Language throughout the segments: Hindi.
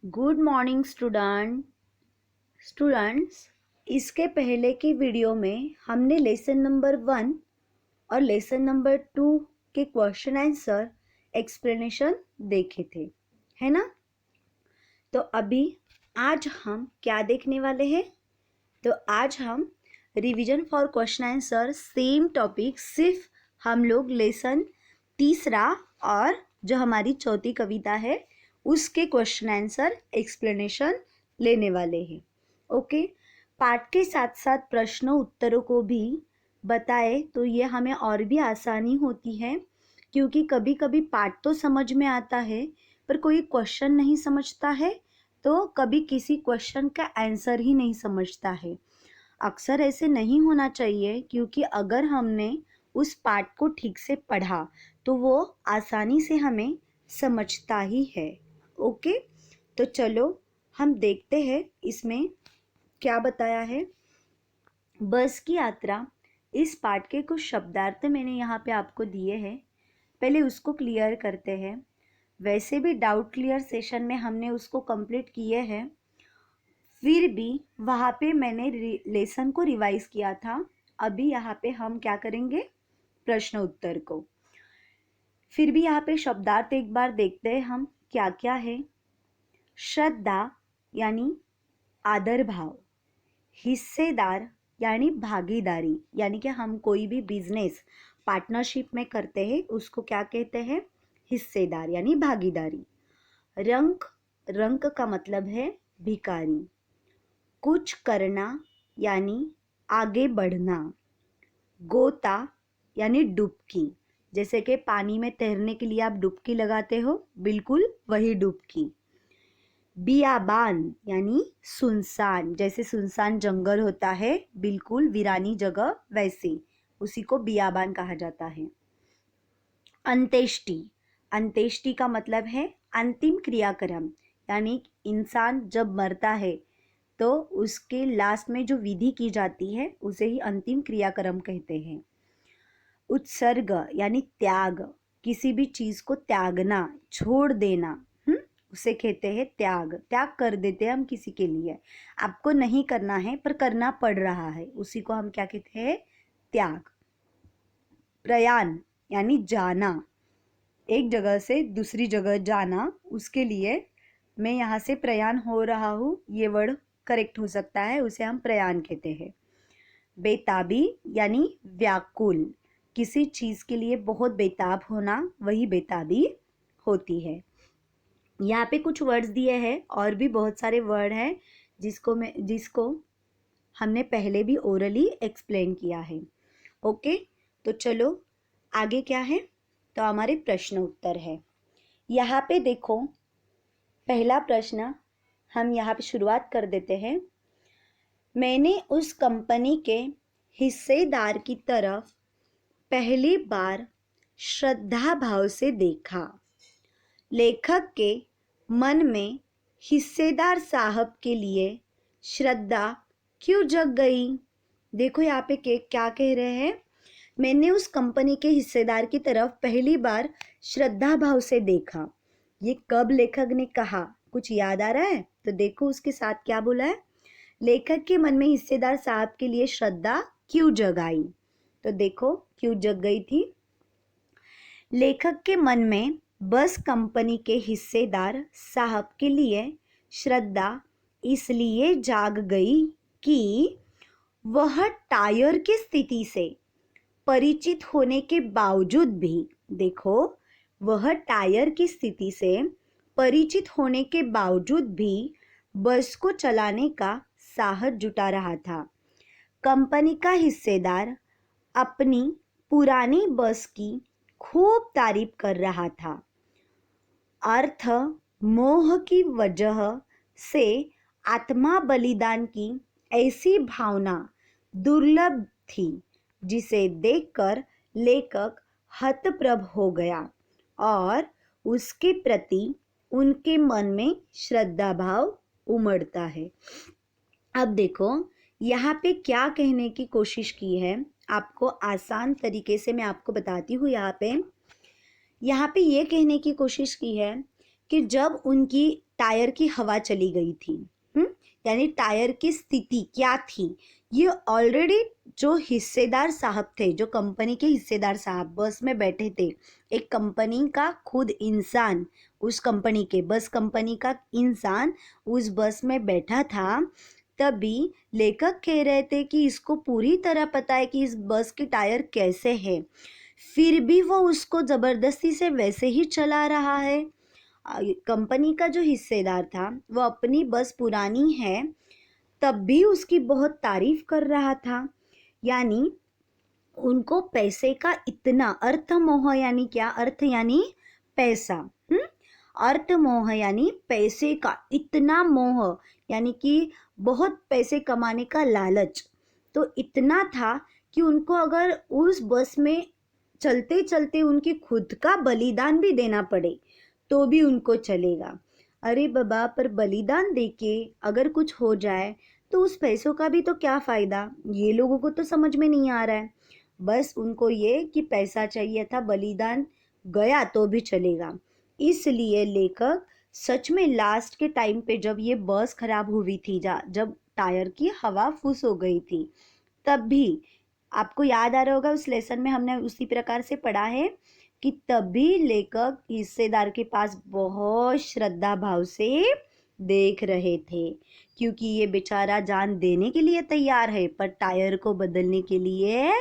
Good morning students. इसके पहले की वीडियो में हमने लेसन नंबर 1 और लेसन नंबर 2 के क्वेश्चन आंसर एक्सप्लेनेशन देखे थे, है ना। तो अभी आज हम क्या देखने वाले हैं? तो आज हम revision for question answer same topic, सिर्फ हम लोग लेसन तीसरा और जो हमारी चौथी कविता है उसके क्वेश्चन आंसर एक्सप्लेनेशन लेने वाले हैं। ओके, पाठ के साथ साथ प्रश्नों उत्तरों को भी बताए तो ये हमें और भी आसानी होती है, क्योंकि कभी कभी पाठ तो समझ में आता है पर कोई क्वेश्चन नहीं समझता है, तो कभी किसी क्वेश्चन का आंसर ही नहीं समझता है। अक्सर ऐसे नहीं होना चाहिए, क्योंकि अगर हमने उस पाठ को ठीक से पढ़ा तो वो आसानी से हमें समझता ही है। ओके, तो चलो हम देखते हैं इसमें क्या बताया है। बस की यात्रा, इस पाठ के कुछ शब्दार्थ मैंने यहाँ पे आपको दिए हैं, पहले उसको क्लियर करते हैं। वैसे भी डाउट क्लियर सेशन में हमने उसको कंप्लीट किए हैं, फिर भी वहाँ पे मैंने लेसन को रिवाइज किया था। अभी यहाँ पे हम क्या करेंगे, प्रश्न उत्तर को। फिर भी यहाँ पे शब्दार्थ एक बार देखते हैं हम क्या क्या है। श्रद्धा यानी आदर भाव, हिस्सेदार यानी भागीदारी, यानी कि हम कोई भी बिजनेस पार्टनरशिप में करते हैं उसको क्या कहते हैं, हिस्सेदार यानी भागीदारी। रंक, रंक का मतलब है भिखारी। कुछ करना यानी आगे बढ़ना। गोता यानी डुबकी, जैसे कि पानी में तैरने के लिए आप डुबकी लगाते हो, बिल्कुल वही डुबकी। बियाबान यानी सुनसान, जैसे सुनसान जंगल होता है, बिल्कुल वीरानी जगह, वैसे उसी को बियाबान कहा जाता है। अंत्येष्टि, अंत्येष्टि का मतलब है अंतिम क्रियाक्रम, यानी इंसान जब मरता है तो उसके लास्ट में जो विधि की जाती है उसे ही अंतिम क्रियाक्रम कहते हैं। उत्सर्ग यानी त्याग, किसी भी चीज को त्यागना, छोड़ देना, उसे कहते हैं त्याग। त्याग कर देते हैं हम किसी के लिए, आपको नहीं करना है पर करना पड़ रहा है, उसी को हम क्या कहते हैं, त्याग। प्रयाण यानी जाना, एक जगह से दूसरी जगह जाना, उसके लिए मैं यहाँ से प्रयाण हो रहा हूँ, ये वर्ड करेक्ट हो सकता है, उसे हम प्रयाण कहते हैं। बेताबी यानी व्याकुल, किसी चीज के लिए बहुत बेताब होना, वही बेताबी होती है। यहाँ पे कुछ वर्ड्स दिए हैं, और भी बहुत सारे वर्ड हैं जिसको हमने पहले भी ओरली एक्सप्लेन किया है। ओके, तो चलो आगे क्या है, तो हमारे प्रश्न उत्तर है। यहाँ पे देखो, पहला प्रश्न हम यहाँ पे शुरुआत कर देते हैं। मैंने उस कंपनी के हिस्सेदार की तरफ पहली बार श्रद्धा भाव से देखा। लेखक के मन में हिस्सेदार साहब के लिए श्रद्धा क्यों जग गई? देखो यहाँ पे क्या कह रहे हैं, मैंने उस कंपनी के हिस्सेदार की तरफ पहली बार श्रद्धा भाव से देखा। ये कब लेखक ने कहा, कुछ याद आ रहा है? तो देखो उसके साथ क्या बोला है, लेखक के मन में हिस्सेदार साहब के लिए श्रद्धा क्यों जगाई। तो देखो क्यों जग गई थी। लेखक के मन में बस कंपनी के हिस्सेदार साहब के लिए श्रद्धा इसलिए जाग गई कि वह टायर की स्थिति से परिचित होने के बावजूद भी, देखो वह टायर की स्थिति से परिचित होने के बावजूद भी बस को चलाने का साहस जुटा रहा था। कंपनी का हिस्सेदार अपनी पुरानी बस की खूब तारीफ कर रहा था। अर्थ मोह की वजह से आत्मा बलिदान की ऐसी भावना दुर्लभ थी, जिसे देखकर लेखक हतप्रभ हो गया और उसके प्रति उनके मन में श्रद्धा भाव उमड़ता है। अब देखो यहाँ पे क्या कहने की कोशिश की है, आपको आसान तरीके से मैं आपको बताती हूँ। यहाँ पे ये कहने की कोशिश की है कि जब उनकी टायर की हवा चली गई थी। यानी टायर की स्थिति क्या थी, ये ऑलरेडी जो हिस्सेदार साहब थे, जो कंपनी के हिस्सेदार साहब बस में बैठे थे, एक कंपनी का खुद इंसान, उस कंपनी के बस कंपनी का इंसान उस बस में बैठा था। तभी लेखक कह रहे थे कि इसको पूरी तरह पता है कि इस बस के टायर कैसे हैं, फिर भी वो उसको ज़बरदस्ती से वैसे ही चला रहा है। कंपनी का जो हिस्सेदार था वो अपनी बस पुरानी है तब भी उसकी बहुत तारीफ कर रहा था। यानी उनको पैसे का इतना अर्थ मोह, यानी क्या अर्थ, यानी पैसा। अर्थ मोह यानी पैसे का इतना मोह, यानी कि बहुत पैसे कमाने का लालच तो इतना था कि उनको अगर उस बस में चलते चलते उनकी खुद का बलिदान भी देना पड़े तो भी उनको चलेगा। अरे बाबा, पर बलिदान देके अगर कुछ हो जाए तो उस पैसों का भी तो क्या फ़ायदा, ये लोगों को तो समझ में नहीं आ रहा है। बस उनको ये कि पैसा चाहिए था, बलिदान गया तो भी चलेगा। इसलिए लेखक सच में लास्ट के टाइम पे जब ये बस खराब हुई थी, जब टायर की हवा फूस हो गई थी, तब भी आपको याद आ रहा होगा उस लेसन में हमने उसी प्रकार से पढ़ा है कि तभी लेखक हिस्सेदार के पास बहुत श्रद्धा भाव से देख रहे थे, क्योंकि ये बेचारा जान देने के लिए तैयार है पर टायर को बदलने के लिए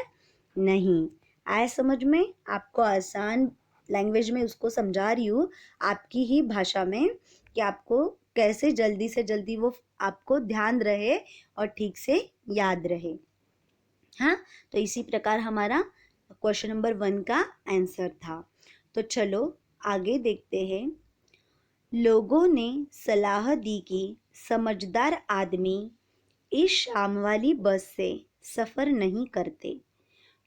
नहीं। आए समझ में? आपको आसान लैंग्वेज में उसको समझा रही हूँ, आपकी ही भाषा में, कि आपको कैसे जल्दी से जल्दी वो आपको ध्यान रहे और ठीक से याद रहे। हाँ, तो इसी प्रकार हमारा क्वेश्चन नंबर 1 का आंसर था। तो चलो आगे देखते हैं। लोगों ने सलाह दी कि समझदार आदमी इस शाम वाली बस से सफ़र नहीं करते।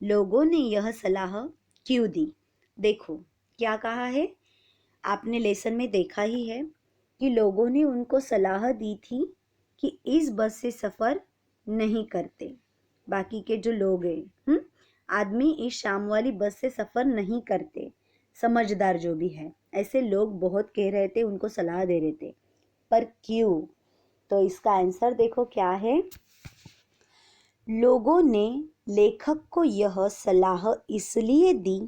लोगों ने यह सलाह क्यों दी? देखो क्या कहा है, आपने लेसन में देखा ही है कि लोगों ने उनको सलाह दी थी कि इस बस से सफ़र नहीं करते। बाकी के जो लोग हैं, आदमी इस शाम वाली बस से सफ़र नहीं करते, समझदार जो भी है, ऐसे लोग बहुत कह रहे थे, उनको सलाह दे रहे थे। पर क्यों? तो इसका आंसर देखो क्या है। लोगों ने लेखक को यह सलाह इसलिए दी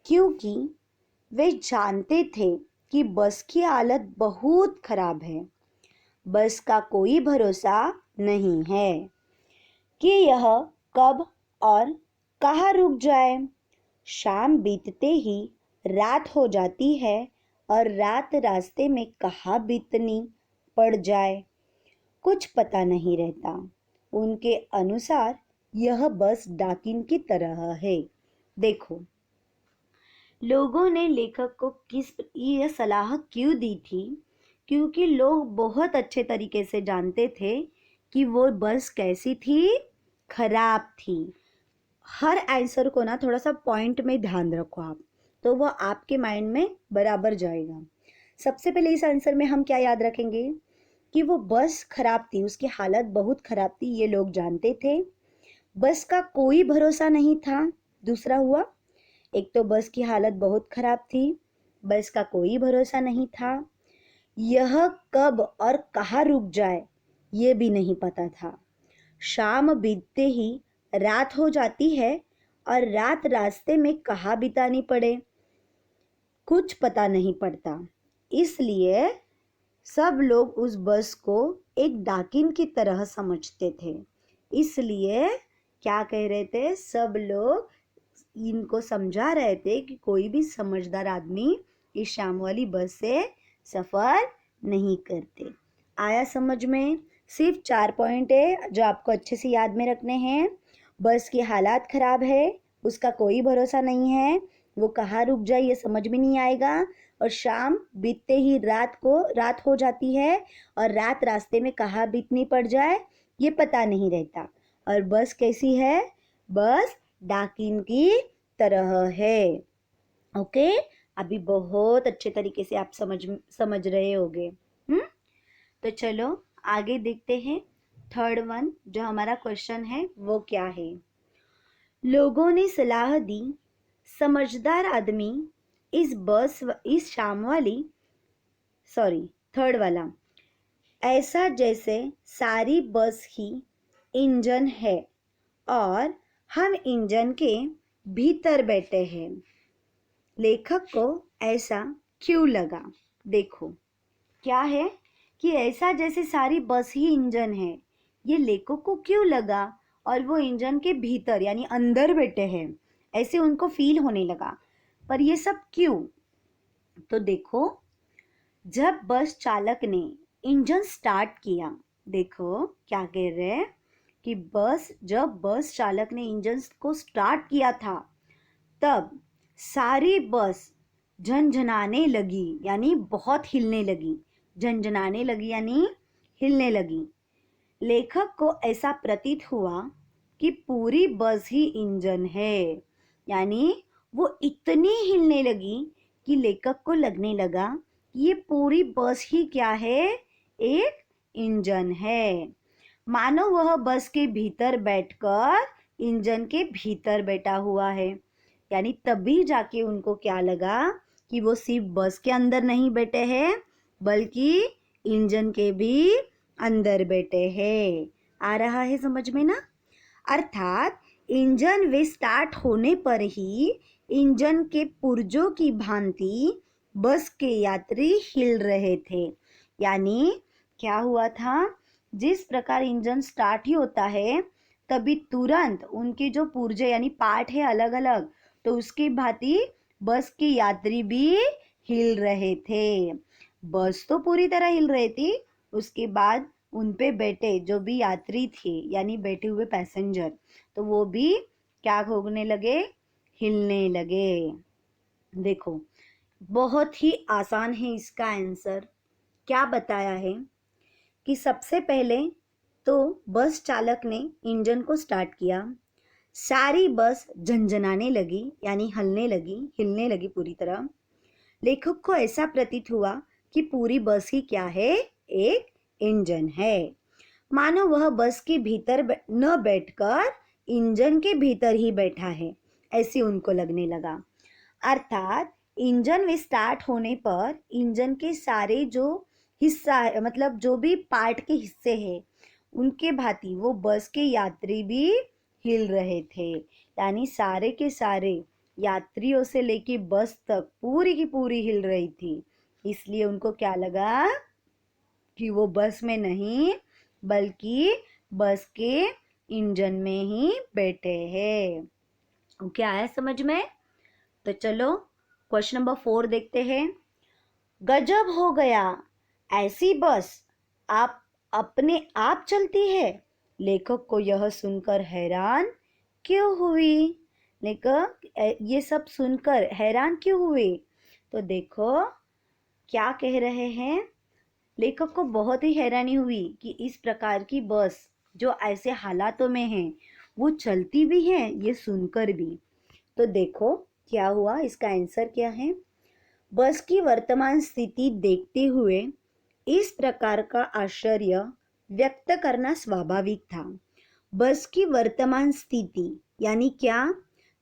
क्योंकि वे जानते थे कि बस की हालत बहुत खराब है। बस का कोई भरोसा नहीं है कि यह कब और कहाँ रुक जाए। शाम बीतते ही रात हो जाती है और रात रास्ते में कहाँ बीतनी पड़ जाए कुछ पता नहीं रहता। उनके अनुसार यह बस डाकिन की तरह है। देखो लोगों ने लेखक को यह सलाह क्यों दी थी, क्योंकि लोग बहुत अच्छे तरीके से जानते थे कि वो बस कैसी थी, खराब थी। हर आंसर को ना थोड़ा सा पॉइंट में ध्यान रखो आप, तो वो आपके माइंड में बराबर जाएगा। सबसे पहले इस आंसर में हम क्या याद रखेंगे कि वो बस खराब थी, उसकी हालत बहुत खराब थी, ये लोग जानते थे। बस का कोई भरोसा नहीं था। दूसरा हुआ, एक तो बस की हालत बहुत खराब थी, बस का कोई भरोसा नहीं था, यह कब और कहाँ रुक जाए ये भी नहीं पता था। शाम बीतते ही रात हो जाती है और रात रास्ते में कहाँ बितानी पड़े कुछ पता नहीं पड़ता। इसलिए सब लोग उस बस को एक डाकिन की तरह समझते थे। इसलिए क्या कह रहे थे, सब लोग इनको समझा रहे थे कि कोई भी समझदार आदमी इस शाम वाली बस से सफ़र नहीं करते। आया समझ में? सिर्फ 4 पॉइंट है जो आपको अच्छे से याद में रखने हैं। बस की हालत ख़राब है, उसका कोई भरोसा नहीं है, वो कहाँ रुक जाए ये समझ में नहीं आएगा, और शाम बीतते ही रात हो जाती है और रात रास्ते में कहाँ बीतनी पड़ जाए ये पता नहीं रहता। और बस कैसी है? बस डाकिन की तरह है। ओके, अभी बहुत अच्छे तरीके से आप समझ रहे होगे। तो चलो आगे देखते हैं। थर्ड वन जो हमारा क्वेश्चन है वो क्या है। लोगों ने सलाह दी समझदार आदमी इस थर्ड वाला, ऐसा जैसे सारी बस ही इंजन है और हम इंजन के भीतर बैठे हैं। लेखक को ऐसा क्यों लगा? देखो क्या है कि ऐसा जैसे सारी बस ही इंजन है, ये लेखक को क्यों लगा और वो इंजन के भीतर यानी अंदर बैठे हैं, ऐसे उनको फील होने लगा। पर ये सब क्यों? तो देखो, जब बस चालक ने इंजन स्टार्ट किया, देखो क्या कह रहे हैं कि जब बस चालक ने इंजन को स्टार्ट किया था, तब सारी बस झनझनाने लगी यानी बहुत हिलने लगी। झनझनाने लगी यानी हिलने लगी। लेखक को ऐसा प्रतीत हुआ कि पूरी बस ही इंजन है, यानी वो इतनी हिलने लगी कि लेखक को लगने लगा कि ये पूरी बस ही क्या है, एक इंजन है। मानो वह बस के भीतर बैठकर इंजन के भीतर बैठा हुआ है। यानी तभी जाके उनको क्या लगा कि वो सिर्फ बस के अंदर नहीं बैठे हैं, बल्कि इंजन के भी अंदर बैठे हैं। आ रहा है समझ में ना? अर्थात इंजन वे स्टार्ट होने पर ही इंजन के पुर्जों की भांति बस के यात्री हिल रहे थे। यानी क्या हुआ था, जिस प्रकार इंजन स्टार्ट ही होता है तभी तुरंत उनके जो पुर्जे यानी पार्ट है अलग अलग, तो उसकी भांति बस के यात्री भी हिल रहे थे। बस तो पूरी तरह हिल रही थी, उसके बाद उन पे बैठे जो भी यात्री थे यानी बैठे हुए पैसेंजर, तो वो भी क्या होने लगे, हिलने लगे। देखो बहुत ही आसान है इसका आंसर। क्या बताया है कि सबसे पहले तो बस चालक ने इंजन को स्टार्ट किया, सारी बस झंझनाने लगी यानी हिलने लगी पूरी तरह। लेखक को ऐसा प्रतीत हुआ कि पूरी बस ही क्या है, एक इंजन है। मानो वह बस के भीतर न बैठकर इंजन के भीतर ही बैठा है, ऐसे उनको लगने लगा। अर्थात इंजन में स्टार्ट होने पर इंजन के सारे जो हिस्सा है, मतलब जो भी पार्ट के हिस्से हैं, उनके भांति वो बस के यात्री भी हिल रहे थे। यानी सारे के सारे यात्रियों से लेके बस तक पूरी की पूरी हिल रही थी। इसलिए उनको क्या लगा कि वो बस में नहीं बल्कि बस के इंजन में ही बैठे हैं। क्या है समझ में? तो चलो क्वेश्चन नंबर 4 देखते हैं। गजब हो गया, ऐसी बस आप अपने आप चलती है। लेखक को यह सुनकर हैरान क्यों हुई? लेखक ये सब सुनकर हैरान क्यों हुए? तो देखो क्या कह रहे हैं, लेखक को बहुत ही हैरानी हुई कि इस प्रकार की बस जो ऐसे हालातों में है वो चलती भी है, ये सुनकर भी। तो देखो क्या हुआ, इसका आंसर क्या है। बस की वर्तमान स्थिति देखते हुए इस प्रकार का आश्चर्य व्यक्त करना स्वाभाविक था। बस की वर्तमान स्थिति यानी क्या,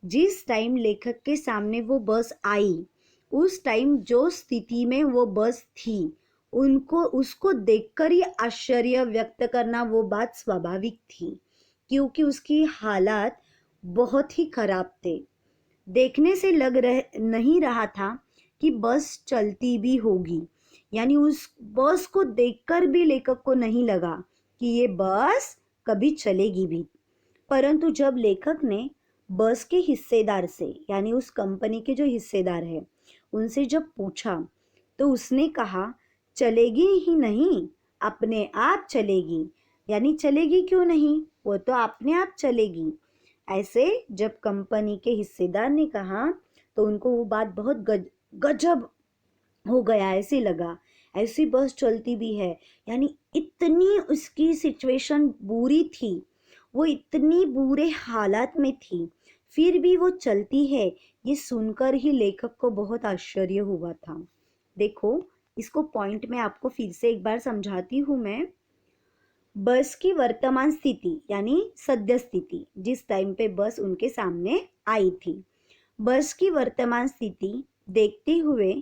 जिस टाइम लेखक के सामने वो बस आई, उस टाइम जो स्थिति में वो बस थी, उनको उसको देखकर ही आश्चर्य व्यक्त करना वो बात स्वाभाविक थी, क्योंकि उसकी हालात बहुत ही खराब थे। देखने से नहीं रहा था कि बस चलती भी होगी, यानी उस बस को देखकर भी लेखक को नहीं लगा कि ये बस कभी चलेगी भी। परंतु जब लेखक ने बस के हिस्सेदार से यानी उस कंपनी के जो हिस्सेदार है उनसे जब पूछा, तो उसने कहा चलेगी ही नहीं, अपने आप चलेगी। यानी चलेगी क्यों नहीं, वो तो अपने आप चलेगी। ऐसे जब कंपनी के हिस्सेदार ने कहा तो उनको वो बात बहुत गजब हो गया, ऐसे लगा ऐसी बस चलती भी है। यानी इतनी उसकी सिचुएशन बुरी थी, वो इतनी बुरे हालात में थी, फिर भी वो चलती है, ये सुनकर ही लेखक को बहुत आश्चर्य हुआ था। देखो इसको पॉइंट में आपको फिर से एक बार समझाती हूँ मैं। बस की वर्तमान स्थिति यानी सद्य स्थिति, जिस टाइम पे बस उनके सामने आई थी, बस की वर्तमान स्थिति देखते हुए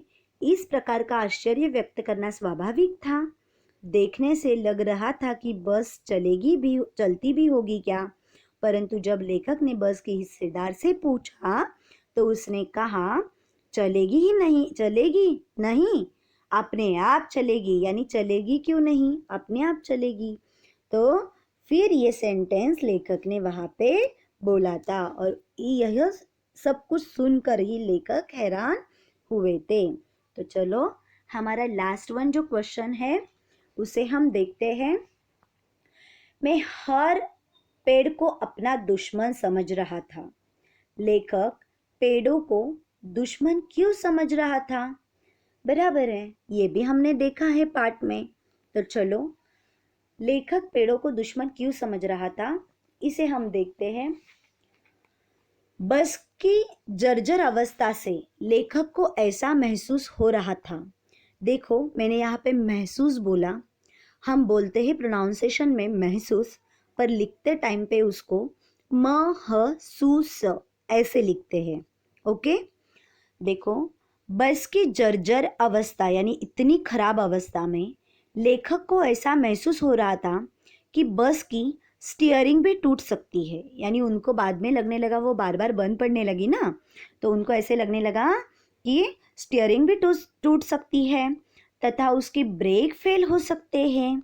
इस प्रकार का आश्चर्य व्यक्त करना स्वाभाविक था। देखने से लग रहा था कि बस चलती भी होगी क्या, परंतु जब लेखक ने बस के हिस्सेदार से पूछा तो उसने कहा, चलेगी नहीं, अपने आप चलेगी। यानी चलेगी क्यों नहीं, अपने आप चलेगी। तो फिर ये सेंटेंस लेखक ने वहां पे बोला था और यह सब कुछ सुनकर ही लेखक हैरान हुए थे। तो चलो हमारा लास्ट वन जो क्वेश्चन है उसे हम देखते हैं। मैं हर पेड़ को अपना दुश्मन समझ रहा था। लेखक पेड़ों को दुश्मन क्यों समझ रहा था? बराबर है, ये भी हमने देखा है पाठ में। तो चलो लेखक पेड़ों को दुश्मन क्यों समझ रहा था इसे हम देखते हैं। बस की जर्जर अवस्था से लेखक को ऐसा महसूस हो रहा था। देखो मैंने यहाँ पे महसूस बोला। हम बोलते हैं प्रोनाउंसिएशन में महसूस, पर लिखते टाइम पे उसको महसूस ऐसे लिखते हैं। ओके, देखो बस की जर्जर अवस्था यानी इतनी खराब अवस्था में लेखक को ऐसा महसूस हो रहा था कि बस की स्टीयरिंग भी टूट सकती है। यानी उनको बाद में लगने लगा, वो बार बार बंद पड़ने लगी ना, तो उनको ऐसे लगने लगा कि स्टीयरिंग भी टूट सकती है तथा उसके ब्रेक फेल हो सकते हैं।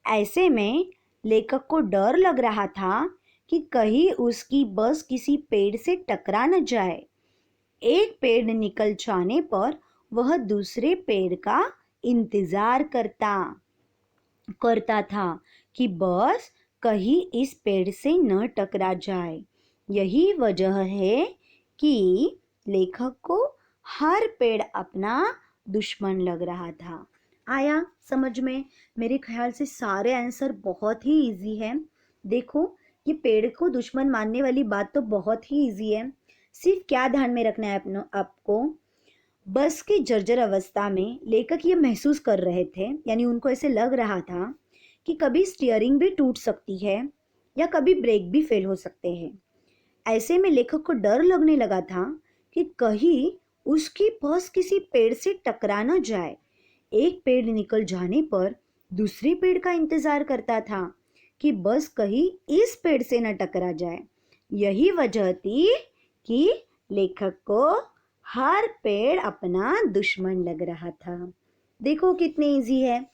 ऐसे में लेखक को डर लग रहा था कि कहीं उसकी बस किसी पेड़ से टकरा न जाए। एक पेड़ निकल जाने पर वह दूसरे पेड़ का इंतजार करता था कि बस कहीं इस पेड़ से न टकरा जाए। यही वजह है कि लेखक को हर पेड़ अपना दुश्मन लग रहा था। आया समझ में? मेरे ख्याल से सारे आंसर बहुत ही इजी हैं। देखो ये पेड़ को दुश्मन मानने वाली बात तो बहुत ही इजी है। सिर्फ क्या ध्यान में रखना है आपको, बस की जर्जर अवस्था में लेखक ये महसूस कर रहे थे, यानी उनको ऐसे लग रहा था कि कभी स्टीयरिंग भी टूट सकती है या कभी ब्रेक भी फेल हो सकते हैं। ऐसे में लेखक को डर लगने लगा था कि कहीं उसकी बस किसी पेड़ से टकरा न जाए। एक पेड़ निकल जाने पर दूसरे पेड़ का इंतजार करता था कि बस कहीं इस पेड़ से न टकरा जाए। यही वजह थी कि लेखक को हर पेड़ अपना दुश्मन लग रहा था। देखो कितने इजी है।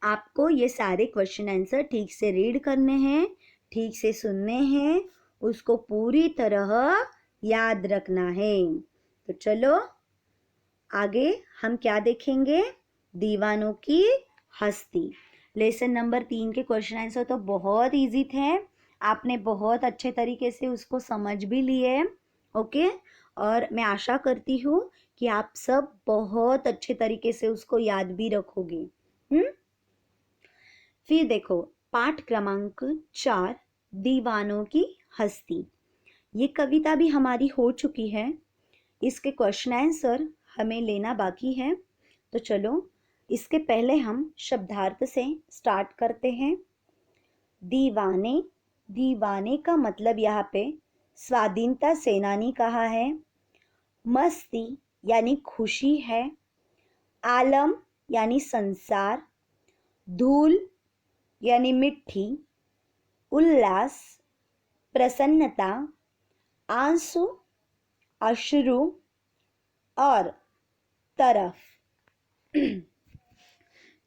आपको ये सारे क्वेश्चन आंसर ठीक से रीड करने हैं, ठीक से सुनने हैं, उसको पूरी तरह याद रखना है। तो चलो आगे हम क्या देखेंगे? दीवानों की हस्ती। लेसन नंबर 3 के क्वेश्चन आंसर तो बहुत इजी थे। आपने बहुत अच्छे तरीके से उसको समझ भी लिए। ओके, और मैं आशा करती हूँ कि आप सब बहुत अच्छे तरीके से उसको याद भी रखोगे। फिर देखो पाठ क्रमांक 4, दीवानों की हस्ती। ये कविता भी हमारी हो चुकी है। इसके क्वेश्चन आंसर हमें लेना बाकी है। तो चलो इसके पहले हम शब्दार्थ से स्टार्ट करते हैं। दीवाने, दीवाने का मतलब यहाँ पे स्वाधीनता सेनानी कहा है। मस्ती यानी खुशी है। आलम यानी संसार। धूल यानी मिट्टी। उल्लास, प्रसन्नता, आंसू, अश्रु और तरफ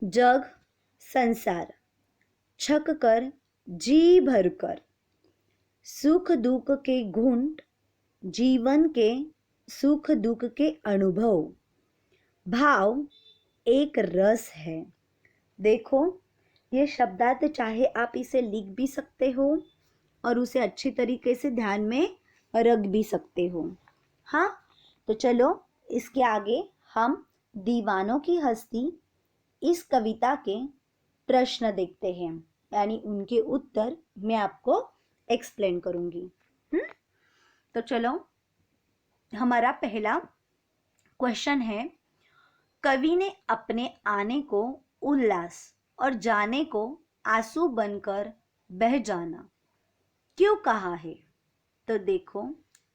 जग, संसार। छक कर, जी भर कर। सुख दुख के घूंट, जीवन के सुख दुख के अनुभव। भाव एक रस है। देखो ये शब्दार्थ चाहे आप इसे लिख भी सकते हो और उसे अच्छी तरीके से ध्यान में रख भी सकते हो। हाँ, तो चलो इसके आगे हम दीवानों की हस्ती इस कविता के प्रश्न देखते हैं, यानी उनके उत्तर मैं आपको एक्सप्लेन करूंगी। तो चलो हमारा पहला क्वेश्चन है, कवि ने अपने आने को उल्लास और जाने को आंसू बनकर बह जाना क्यों कहा है? तो देखो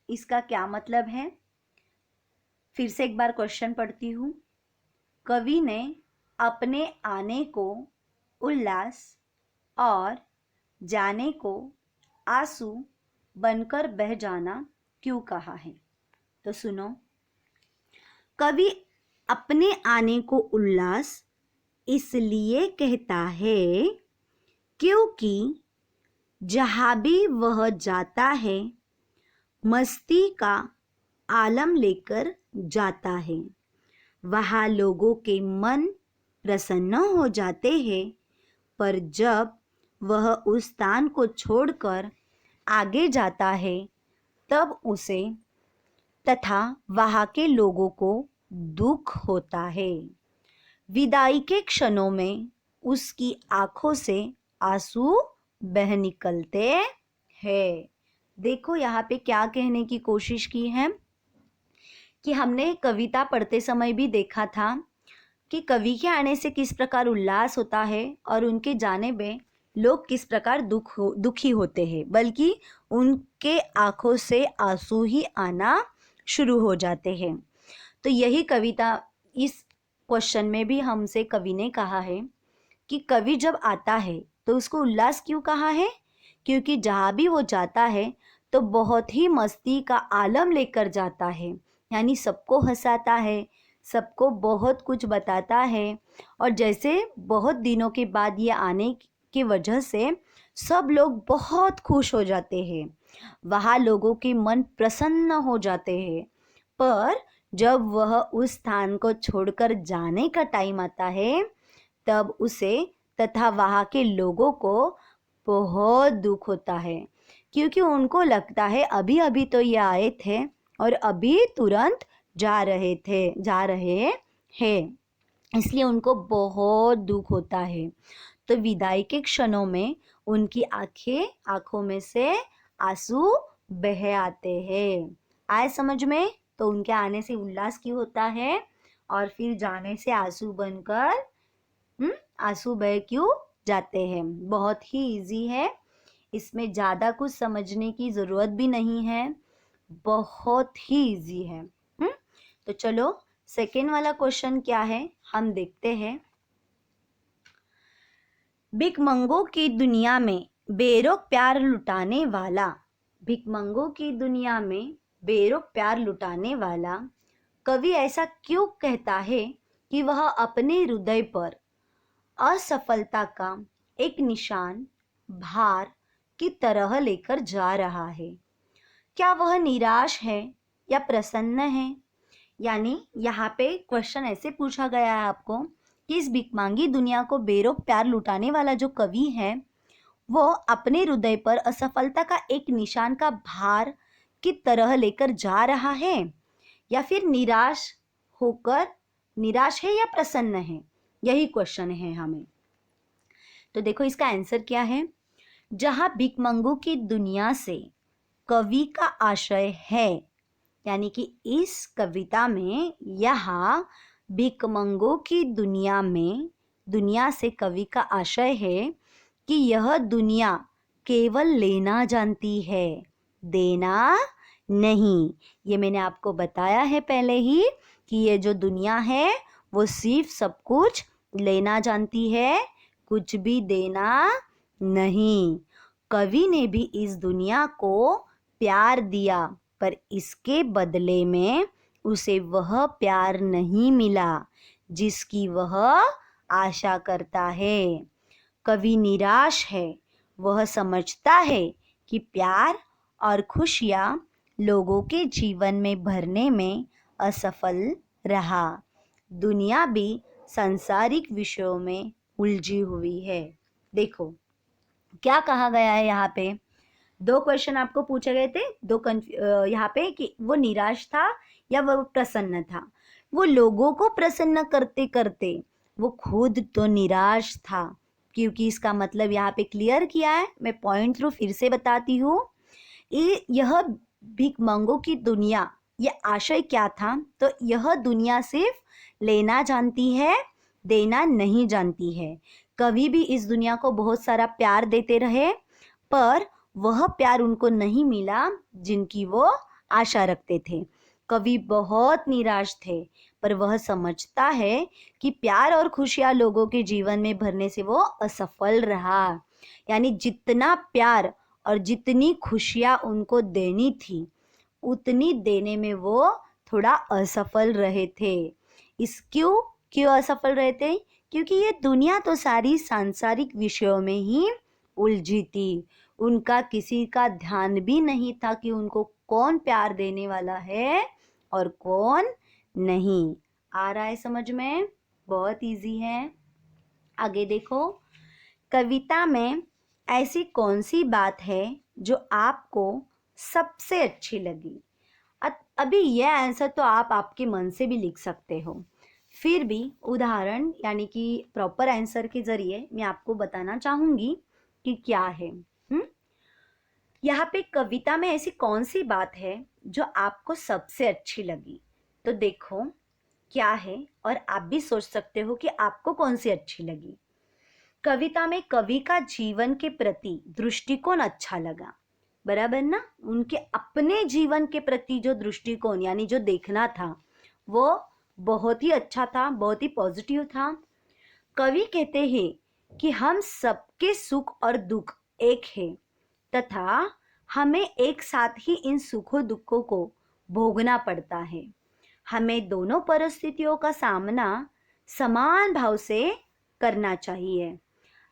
इसका क्या मतलब है। फिर से एक बार क्वेश्चन पढ़ती हूँ। कवि ने अपने आने को उल्लास और जाने को आंसू बनकर बह जाना क्यों कहा है? तो सुनो, कवि अपने आने को उल्लास इसलिए कहता है क्योंकि जहाँ भी वह जाता है मस्ती का आलम लेकर जाता है। वहाँ लोगों के मन प्रसन्न हो जाते हैं, पर जब वह उस स्थान को छोड़कर आगे जाता है तब उसे तथा वहाँ के लोगों को दुख होता है। विदाई के क्षणों में उसकी आंखों से आंसू बह निकलते हैं। देखो यहाँ पे क्या कहने की कोशिश की है कि हमने कविता पढ़ते समय भी देखा था कि कवि के आने से किस प्रकार उल्लास होता है और उनके जाने में लोग किस प्रकार दुखी होते हैं, बल्कि उनके आंखों से आंसू ही आना शुरू हो जाते हैं। तो यही कविता इस क्वेश्चन में भी हमसे कवि ने कहा है कि कवि जब आता है तो उसको उल्लास क्यों कहा है? क्योंकि जहाँ भी वो जाता है तो बहुत ही मस्ती का आलम लेकर जाता है, यानी सबको हंसाता है, सबको बहुत कुछ बताता है। और जैसे बहुत दिनों के बाद ये आने की वजह से सब लोग बहुत खुश हो जाते हैं, वहाँ लोगों के मन प्रसन्न हो जाते हैं। पर जब वह उस स्थान को छोड़कर जाने का टाइम आता है तब उसे तथा वहाँ के लोगों को बहुत दुख होता है, क्योंकि उनको लगता है अभी अभी तो ये आए थे और अभी तुरंत जा रहे हैं, इसलिए उनको बहुत दुख होता है। तो विदाई के क्षणों में उनकी आंखों में से आंसू बह आते हैं। आए समझ में? तो उनके आने से उल्लास क्यों होता है और फिर जाने से आंसू बनकर आंसू बह क्यों जाते हैं। बहुत ही इजी है, इसमें ज़्यादा कुछ समझने की ज़रूरत भी नहीं है, बहुत ही इजी है। तो चलो सेकेंड वाला क्वेश्चन क्या है हम देखते हैं। भिकमंगों की दुनिया में बेरोक प्यार लुटाने वाला, भिकमंगों की दुनिया में बेरोक प्यार लुटाने वाला कवि ऐसा क्यों कहता है कि वह अपने हृदय पर असफलता का एक निशान भार की तरह लेकर जा रहा है? क्या वह निराश है या प्रसन्न है? यानी यहाँ पे क्वेश्चन ऐसे पूछा गया है आपको कि इस भिकमांगी दुनिया को बेरोक प्यार लुटाने वाला जो कवि है वो अपने हृदय पर असफलता का एक निशान का भार की तरह लेकर जा रहा है, या फिर निराश है या प्रसन्न है? यही क्वेश्चन है हमें। तो देखो इसका आंसर क्या है। जहां भिकमंगों की दुनिया से कवि का आशय है, यानी कि इस कविता में यहाँ भिकमंगों की दुनिया से कवि का आशय है कि यह दुनिया केवल लेना जानती है, देना नहीं। ये मैंने आपको बताया है पहले ही कि ये जो दुनिया है वो सिर्फ सब कुछ लेना जानती है, कुछ भी देना नहीं। कवि ने भी इस दुनिया को प्यार दिया, पर इसके बदले में उसे वह प्यार नहीं मिला जिसकी वह आशा करता है। कवि निराश है, वह समझता है कि प्यार और खुशियाँ लोगों के जीवन में भरने में असफल रहा। दुनिया भी सांसारिक विषयों में उलझी हुई है। देखो क्या कहा गया है यहाँ पे, दो क्वेश्चन आपको पूछे गए थे, यहाँ पे कि वो निराश था या वो प्रसन्न था। वो लोगों को प्रसन्न करते करते वो खुद तो निराश था, क्योंकि इसका मतलब यहाँ पे क्लियर किया है। मैं पॉइंट थ्रू फिर से बताती हूँ। यह भिकमंगों की दुनिया, ये आशय क्या था? तो यह दुनिया सिर्फ लेना जानती है, देना नहीं जानती है। कभी भी इस दुनिया को बहुत सारा प्यार देते रहे, पर वह प्यार उनको नहीं मिला जिनकी वो आशा रखते थे। कवि बहुत निराश थे, पर वह समझता है कि प्यार और खुशियाँ लोगों के जीवन में भरने से वो असफल रहा। यानी जितना प्यार और जितनी खुशियाँ उनको देनी थी, उतनी देने में वो थोड़ा असफल रहे थे। इस क्यों क्यों असफल रहे थे? क्योंकि ये दुनिया तो सारी सांसारिक विषयों में ही उलझी थी। उनका किसी का ध्यान भी नहीं था कि उनको कौन प्यार देने वाला है और कौन नहीं। आ रहा है समझ में? बहुत इजी है। आगे देखो, कविता में ऐसी कौन सी बात है जो आपको सबसे अच्छी लगी? अभी यह आंसर तो आप आपके मन से भी लिख सकते हो, फिर भी उदाहरण यानी कि प्रॉपर आंसर के जरिए मैं आपको बताना चाहूंगी कि क्या है। यहाँ पे कविता में ऐसी कौन सी बात है जो आपको सबसे अच्छी लगी? तो देखो क्या है, और आप भी सोच सकते हो कि आपको कौन सी अच्छी लगी। कविता में कवि का जीवन के प्रति दृष्टिकोण अच्छा लगा, बराबर ना? उनके अपने जीवन के प्रति जो दृष्टिकोण यानी जो देखना था वो बहुत ही अच्छा था, बहुत ही पॉजिटिव था। कवि कहते हैं कि हम सबके सुख और दुख एक है तथा हमें एक साथ ही इन सुखों दुखों को भोगना पड़ता है। हमें दोनों परिस्थितियों का सामना समान भाव से करना चाहिए।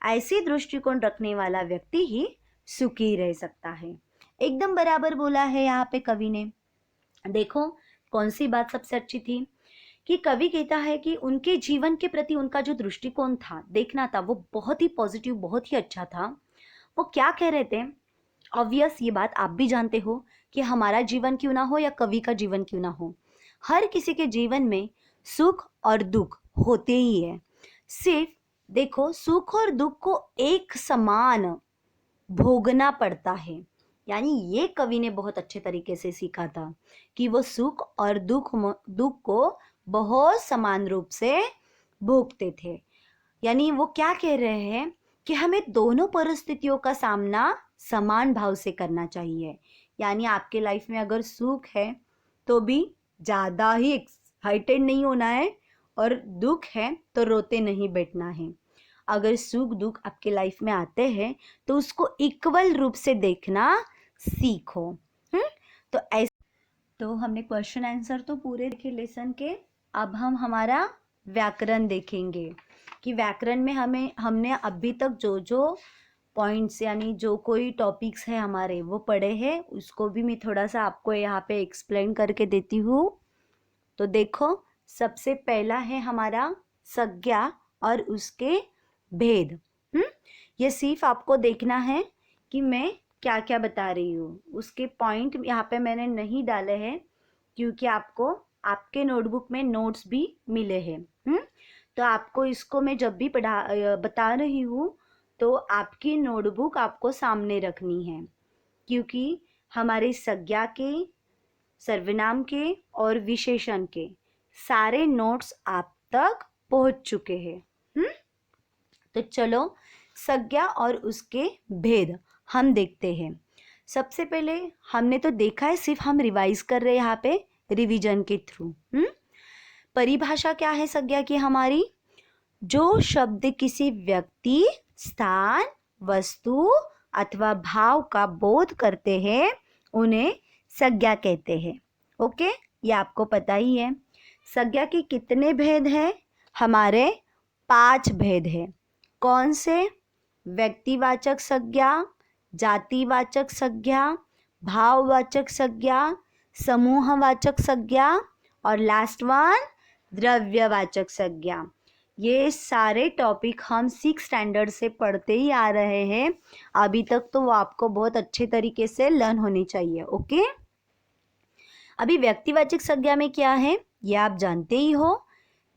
ऐसी दृष्टिकोण रखने वाला व्यक्ति ही सुखी रह सकता है। एकदम बराबर बोला है यहाँ पे कवि ने। देखो कौन सी बात सबसे अच्छी थी कि कवि कहता है कि उनके जीवन के प्रति उनका जो दृष्टिकोण था, देखना था, वो बहुत ही पॉजिटिव, बहुत ही अच्छा था। वो क्या कह रहे थे? ऑब्वियस ये बात आप भी जानते हो कि हमारा जीवन क्यों ना हो या कवि का जीवन क्यों ना हो, हर किसी के जीवन में सुख और दुख होते ही है। सिर्फ देखो सुख और दुख को एक समान भोगना पड़ता है। यानी ये कवि ने बहुत अच्छे तरीके से सीखा था कि वो सुख और दुख को बहुत समान रूप से भोगते थे। यानी वो क्या कह रहे हैं कि हमें दोनों परिस्थितियों का सामना समान भाव से करना चाहिए। यानी आपके लाइफ में अगर सुख है तो भी ज़्यादा ही एक्साइटेड नहीं होना है, और दुख है तो रोते नहीं बैठना है। अगर सुख दुख आपके लाइफ में आते हैं तो उसको इक्वल रूप से देखना सीखो। तो ऐसे तो हमने क्वेश्चन आंसर तो पूरे देखे लेसन के। अब हम हमारा व्याकरण देखेंगे कि व्याकरण में हमने अभी तक जो जो पॉइंट्स यानी जो कोई टॉपिक्स है हमारे वो पढ़े हैं, उसको भी मैं थोड़ा सा आपको यहाँ पे एक्सप्लेन करके देती हूँ। तो देखो सबसे पहला है हमारा संज्ञा और उसके भेद। ये सिर्फ आपको देखना है कि मैं क्या क्या बता रही हूँ। उसके पॉइंट यहाँ पे मैंने नहीं डाले हैं क्योंकि आपको आपके नोटबुक में नोट्स भी मिले हैं। तो आपको इसको मैं जब भी बता रही हूँ तो आपकी नोटबुक आपको सामने रखनी है, क्योंकि हमारे संज्ञा के, सर्वनाम के और विशेषण के सारे नोट्स आप तक पहुँच चुके हैं। तो चलो संज्ञा और उसके भेद हम देखते हैं। सबसे पहले हमने तो देखा है, सिर्फ हम रिवाइज कर रहे हैं यहाँ पे रिवीजन के थ्रू। परिभाषा क्या है संज्ञा की हमारी? जो शब्द किसी व्यक्ति, स्थान, वस्तु अथवा भाव का बोध करते हैं उन्हें संज्ञा कहते हैं। ओके, ये आपको पता ही है। संज्ञा के कितने भेद हैं? हमारे 5 भेद हैं। कौन से? व्यक्तिवाचक संज्ञा, जातिवाचक संज्ञा, भाववाचक संज्ञा, समूहवाचक संज्ञा और लास्ट वन द्रव्यवाचक संज्ञा। ये सारे टॉपिक हम 6 स्टैंडर्ड से पढ़ते ही आ रहे हैं अभी तक, तो वो आपको बहुत अच्छे तरीके से लर्न होनी चाहिए। ओके, अभी व्यक्तिवाचक संज्ञा में क्या है ये आप जानते ही हो।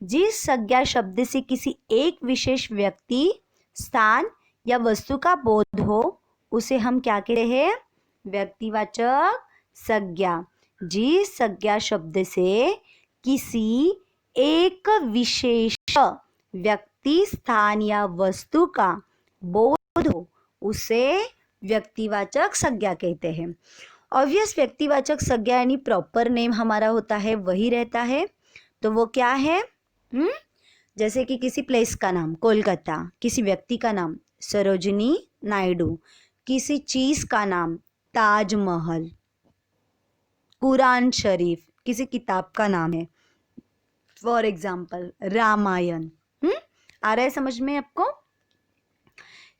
जिस संज्ञा शब्द से किसी एक विशेष व्यक्ति, स्थान या वस्तु का बोध हो उसे हम क्या कहते हैं? व्यक्तिवाचक संज्ञा। जिस संज्ञा शब्द से किसी एक विशेष व्यक्ति, स्थान या वस्तु का बोध हो उसे व्यक्तिवाचक संज्ञा कहते हैं। ऑब्वियस व्यक्तिवाचक संज्ञा यानी प्रॉपर नेम हमारा होता है वही रहता है, तो वो क्या है? जैसे कि किसी प्लेस का नाम कोलकाता, किसी व्यक्ति का नाम सरोजिनी नायडू, किसी चीज़ का नाम ताजमहल, कुरान शरीफ किसी किताब का नाम है, फॉर एग्जाम्पल रामायण। आ रहा है समझ में आपको?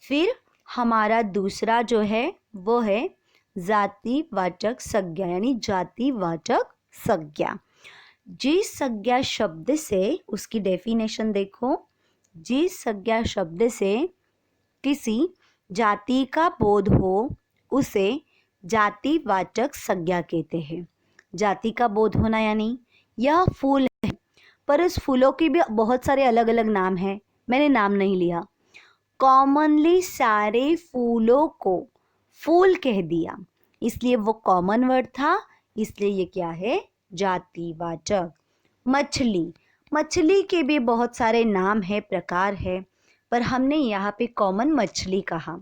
फिर हमारा दूसरा जो है वो है जातिवाचक संज्ञा यानी जातिवाचक संज्ञा। जिस संज्ञा शब्द से, उसकी डेफिनेशन देखो, जिस संज्ञा शब्द से किसी जाति का बोध हो उसे जातिवाचक संज्ञा कहते हैं। जाति का बोध होना यानी यह फूल है, पर उस फूलों की भी बहुत सारे अलग अलग नाम हैं, मैंने नाम नहीं लिया। कॉमनली सारे फूलों को फूल कह दिया, इसलिए वो कॉमन वर्ड था, इसलिए ये क्या है? जातिवाचक। मछली, मछली के भी बहुत सारे नाम है, प्रकार है, पर हमने यहाँ पे कॉमन मछली कहा।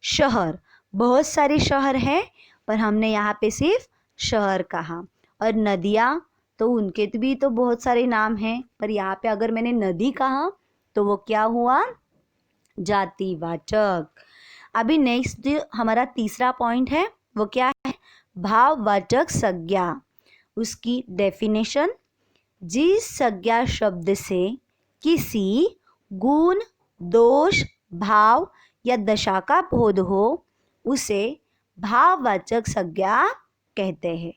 शहर, बहुत सारे शहर हैं, पर हमने यहाँ पे सिर्फ शहर कहा। और नदियाँ, तो उनके भी तो बहुत सारे नाम हैं, पर यहाँ पे अगर मैंने नदी कहा तो वो क्या हुआ? जातिवाचक। अभी नेक्स्ट हमारा तीसरा पॉइंट है, वो क्या है? भाववाचक संज्ञा। उसकी डेफिनेशन, जिस संज्ञा शब्द से किसी गुण, दोष, भाव या दशा का बोध हो उसे भाववाचक संज्ञा कहते हैं।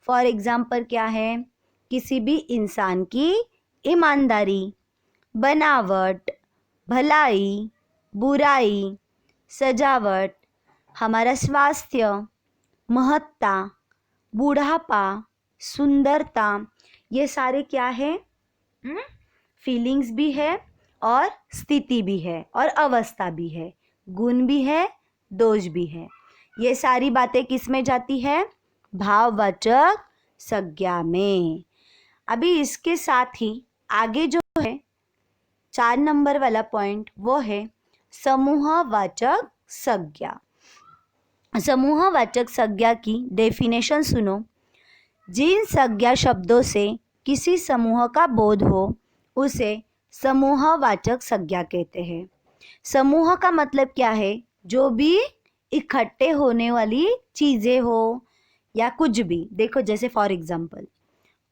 फॉर एग्जाम्पल क्या है? किसी भी इंसान की ईमानदारी, बनावट, भलाई, बुराई, सजावट, हमारा स्वास्थ्य, महत्ता, बुढ़ापा, सुंदरता, ये सारे क्या है? फीलिंग्स भी है और स्थिति भी है और अवस्था भी है, गुण भी है, दोष भी है। ये सारी बातें किस में जाती है? भाववाचक संज्ञा में। अभी इसके साथ ही आगे जो है 4 नंबर वाला पॉइंट, वो है समूहवाचक संज्ञा। समूहवाचक संज्ञा की डेफिनेशन सुनो। जिन संज्ञा शब्दों से किसी समूह का बोध हो उसे समूहवाचक संज्ञा कहते हैं। समूह का मतलब क्या है? जो भी इकट्ठे होने वाली चीज़ें हो या कुछ भी। देखो जैसे फॉर एग्जाम्पल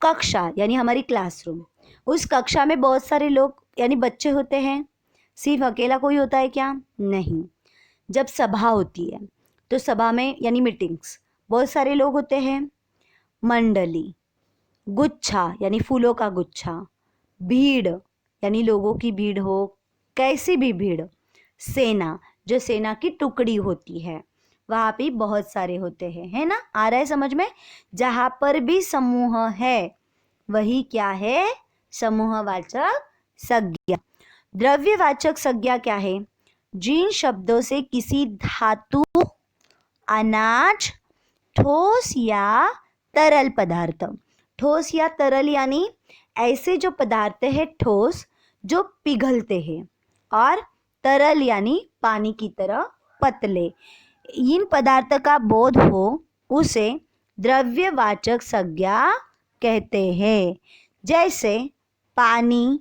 कक्षा यानी हमारी क्लासरूम, उस कक्षा में बहुत सारे लोग यानी बच्चे होते हैं, सिर्फ अकेला कोई होता है क्या? नहीं। जब सभा होती है तो सभा में यानी मीटिंग्स, बहुत सारे लोग होते हैं। मंडली, गुच्छा यानी फूलों का गुच्छा, भीड़ यानी लोगों की भीड़ हो, कैसी भी भीड़। सेना, जो सेना की टुकड़ी होती है, वहाँ पे बहुत सारे होते हैं, है ना? आ रहा है समझ में? जहाँ पर भी समूह है वही क्या है? समूहवाचक संज्ञा। द्रव्यवाचक संज्ञा क्या है? जिन शब्दों से किसी धातु, अनाज, ठोस या तरल पदार्थ, ठोस या तरल यानी ऐसे जो पदार्थ है ठोस जो पिघलते हैं, और तरल यानी पानी की तरह पतले, इन पदार्थ का बोध हो उसे द्रव्यवाचक संज्ञा कहते हैं। जैसे पानी,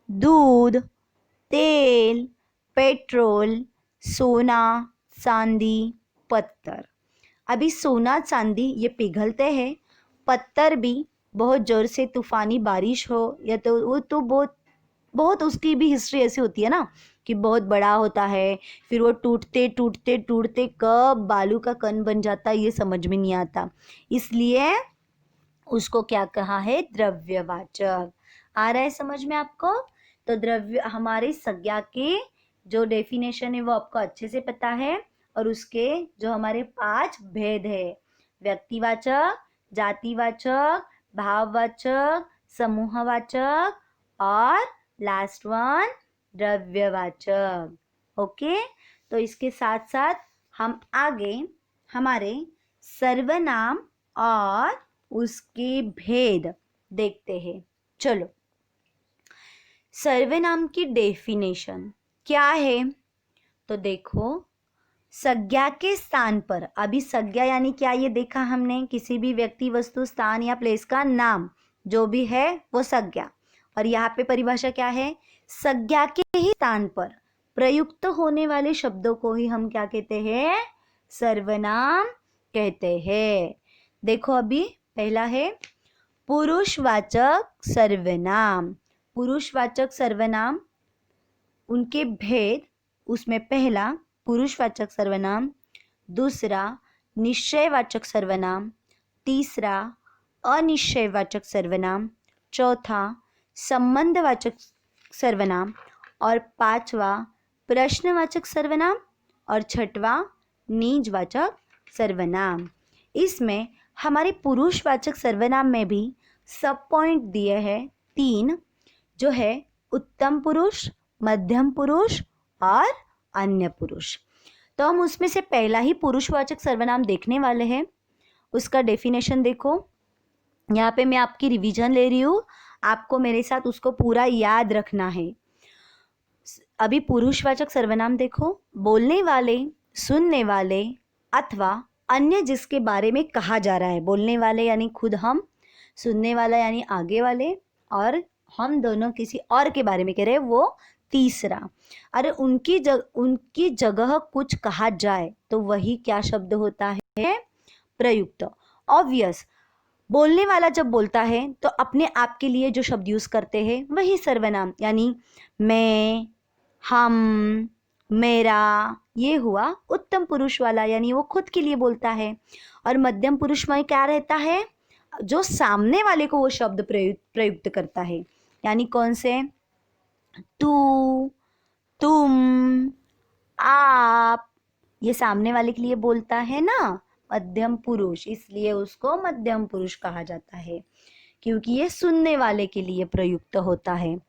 दूध, तेल, पेट्रोल, सोना, चांदी, पत्थर। अभी सोना चांदी ये पिघलते हैं, पत्थर भी बहुत ज़ोर से तूफानी बारिश हो या तो वो तो बहुत बहुत उसकी भी हिस्ट्री ऐसी होती है ना कि बहुत बड़ा होता है, फिर वो टूटते टूटते टूटते कब बालू का कण बन जाता है ये समझ में नहीं आता, इसलिए उसको क्या कहा है? द्रव्यवाचक। आ रहा है समझ में आपको? तो द्रव्य हमारी संज्ञा के जो डेफिनेशन है वो आपको अच्छे से पता है, और उसके जो हमारे 5 भेद है, व्यक्तिवाचक, जातिवाचक, भाववाचक, समूहवाचक और लास्ट वन द्रव्यवाचक। ओके, तो इसके साथ साथ हम आगे हमारे सर्वनाम और उसके भेद देखते हैं। चलो, सर्वनाम की डेफिनेशन क्या है? तो देखो, संज्ञा के स्थान पर, अभी संज्ञा यानी क्या ये देखा हमने, किसी भी व्यक्ति वस्तु स्थान या प्लेस का नाम जो भी है वो संज्ञा। और यहाँ पे परिभाषा क्या है, संज्ञा के ही स्थान पर प्रयुक्त होने वाले शब्दों को ही हम क्या कहते हैं, सर्वनाम कहते हैं। देखो अभी पहला है पुरुषवाचक सर्वनाम। पुरुषवाचक सर्वनाम, उनके भेद, उसमें पहला पुरुषवाचक सर्वनाम, दूसरा निश्चयवाचक सर्वनाम, तीसरा अनिश्चयवाचक सर्वनाम, चौथा संबंधवाचक सर्वनाम और पांचवा प्रश्नवाचक सर्वनाम और छठवा निजवाचक सर्वनाम। इसमें हमारे पुरुषवाचक सर्वनाम में भी सब पॉइंट दिए हैं 3, जो है उत्तम पुरुष, मध्यम पुरुष और अन्य पुरुष। तो हम उसमें से पहला ही पुरुषवाचक सर्वनाम देखने वाले हैं। उसका डेफिनेशन देखो, यहाँ पे मैं आपकी रिवीजन ले रही हूँ, आपको मेरे साथ उसको पूरा याद रखना है। अभी पुरुषवाचक सर्वनाम देखो, बोलने वाले, सुनने वाले अथवा अन्य जिसके बारे में कहा जा रहा है। बोलने वाले यानी खुद हम, सुनने वाला यानी आगे वाले, और हम दोनों किसी और के बारे में कह रहे हैं वो तीसरा। अरे उनकी जगह कुछ कहा जाए तो वही क्या शब्द होता है, प्रयुक्त। ऑब्वियस, बोलने वाला जब बोलता है तो अपने आप के लिए जो शब्द यूज करते हैं वही सर्वनाम, यानी मैं, हम, मेरा, ये हुआ उत्तम पुरुष वाला, यानी वो खुद के लिए बोलता है। और मध्यम पुरुष में क्या रहता है, जो सामने वाले को वो शब्द प्रयुक्त करता है, यानी कौन से, तू, तुम, आप, ये सामने वाले के लिए बोलता है ना मध्यम पुरुष, इसलिए उसको मध्यम पुरुष कहा जाता है, क्योंकि ये सुनने वाले के लिए प्रयुक्त होता है।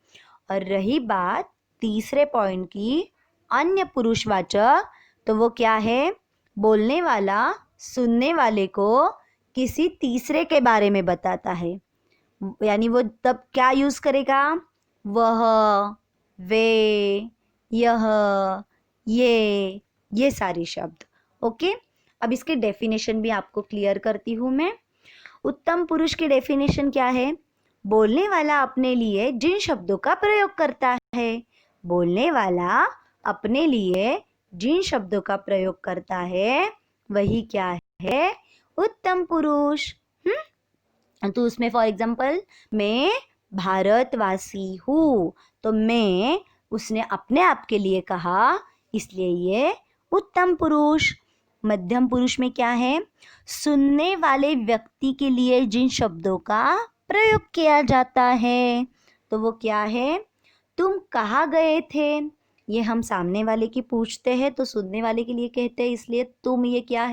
और रही बात तीसरे पॉइंट की, अन्य पुरुषवाचक, तो वो क्या है, बोलने वाला सुनने वाले को किसी तीसरे के बारे में बताता है, यानी वो तब क्या यूज करेगा, वह, वे, यह, ये सारे शब्द। ओके, अब इसके डेफिनेशन भी आपको क्लियर करती हूँ मैं। उत्तम पुरुष की डेफिनेशन क्या है, बोलने वाला अपने लिए जिन शब्दों का प्रयोग करता है, बोलने वाला अपने लिए जिन शब्दों का प्रयोग करता है वही क्या है, उत्तम पुरुष। तो उसमें फॉर एग्जाम्पल, मैं भारतवासी हूँ, तो मैं, उसने अपने आप के लिए कहा, इसलिए ये उत्तम पुरुष। मध्यम पुरुष में क्या है, सुनने वाले व्यक्ति के लिए जिन शब्दों का प्रयोग किया जाता है, तो वो क्या है, तुम कहाँ गए थे, ये हम सामने वाले की पूछते हैं तो सुनने वाले के लिए कहते हैं, इसलिए तुम, ये क्या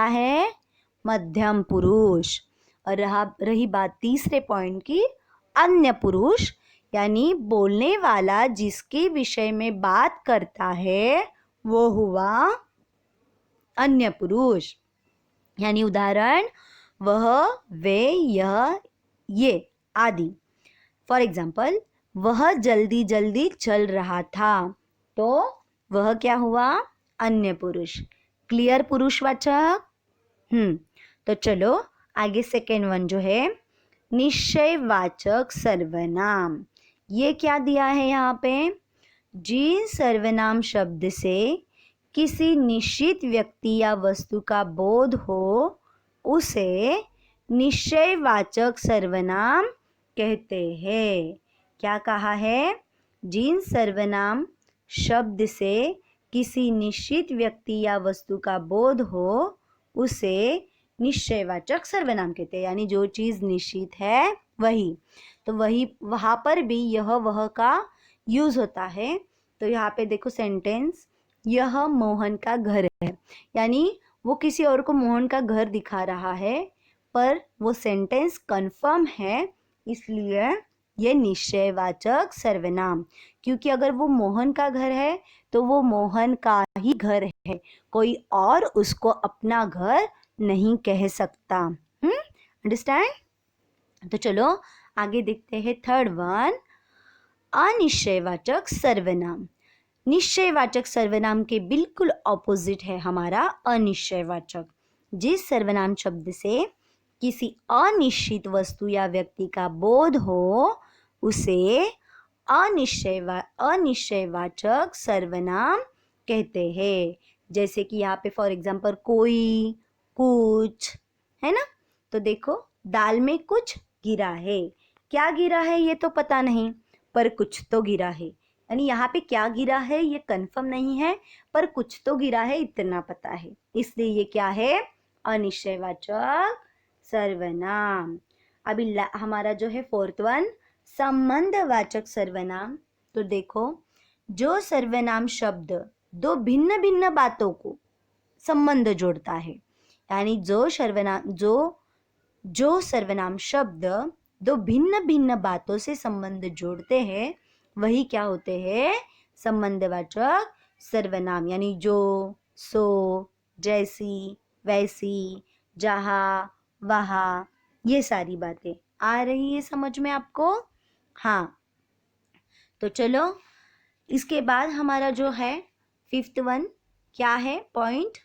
है, मध्यम पुरुष। और रही बात तीसरे पॉइंट की, अन्य पुरुष, यानी बोलने वाला जिसके विषय में बात करता है वो हुआ अन्य पुरुष, यानी उदाहरण वह, वे, यह, ये आदि। फॉर एग्जाम्पल, वह जल्दी जल्दी चल रहा था, तो वह क्या हुआ, अन्य पुरुष। क्लियर पुरुषवाचक। तो चलो आगे सेकेंड वन जो है निश्चयवाचक सर्वनाम। ये क्या दिया है यहाँ पे, जिन सर्वनाम शब्द से किसी निश्चित व्यक्ति या वस्तु का बोध हो उसे निश्चयवाचक सर्वनाम कहते हैं। क्या कहा है, जिन सर्वनाम शब्द से किसी निश्चित व्यक्ति या वस्तु का बोध हो उसे निश्चयवाचक सर्वनाम कहते हैं, यानी जो चीज़ निश्चित है वही, तो वही वहाँ पर भी यह वह का यूज होता है। तो यहाँ पे देखो सेंटेंस, यह मोहन का घर है, यानी वो किसी और को मोहन का घर दिखा रहा है, पर वो सेंटेंस कंफर्म है, इसलिए ये निश्चयवाचक सर्वनाम, क्योंकि अगर वो मोहन का घर है तो वो मोहन का ही घर है, कोई और उसको अपना घर नहीं कह सकता। अंडरस्टैंड। तो चलो आगे देखते हैं थर्ड वन, अनिश्चयवाचक सर्वनाम। निश्चयवाचक सर्वनाम के बिल्कुल ऑपोजिट है हमारा अनिश्चयवाचक। जिस सर्वनाम शब्द से किसी अनिश्चित वस्तु या व्यक्ति का बोध हो उसे अनिश्चयवाचक सर्वनाम कहते हैं। जैसे कि यहाँ पे फॉर एग्जाम्पल कोई, कुछ, है ना। तो देखो दाल में कुछ गिरा है, क्या गिरा है ये तो पता नहीं, पर कुछ तो गिरा है। यानी यहाँ पे क्या गिरा है ये कंफर्म नहीं है, पर कुछ तो गिरा है इतना पता है, इसलिए ये क्या है, अनिश्चयवाचक सर्वनाम। अभी हमारा जो है फोर्थ वन, संबंधवाचक सर्वनाम। तो देखो जो सर्वनाम शब्द दो भिन्न भिन्न बातों को संबंध जोड़ता है, यानी जो सर्वनाम शब्द दो भिन्न भिन्न बातों से संबंध जोड़ते हैं वही क्या होते हैं, संबंधवाचक सर्वनाम। यानी जो, सो, जैसी, वैसी, जहाँ, वहाँ, ये सारी बातें आ रही है समझ में आपको। हाँ, तो चलो इसके बाद हमारा जो है फिफ्थ वन क्या है पॉइंट,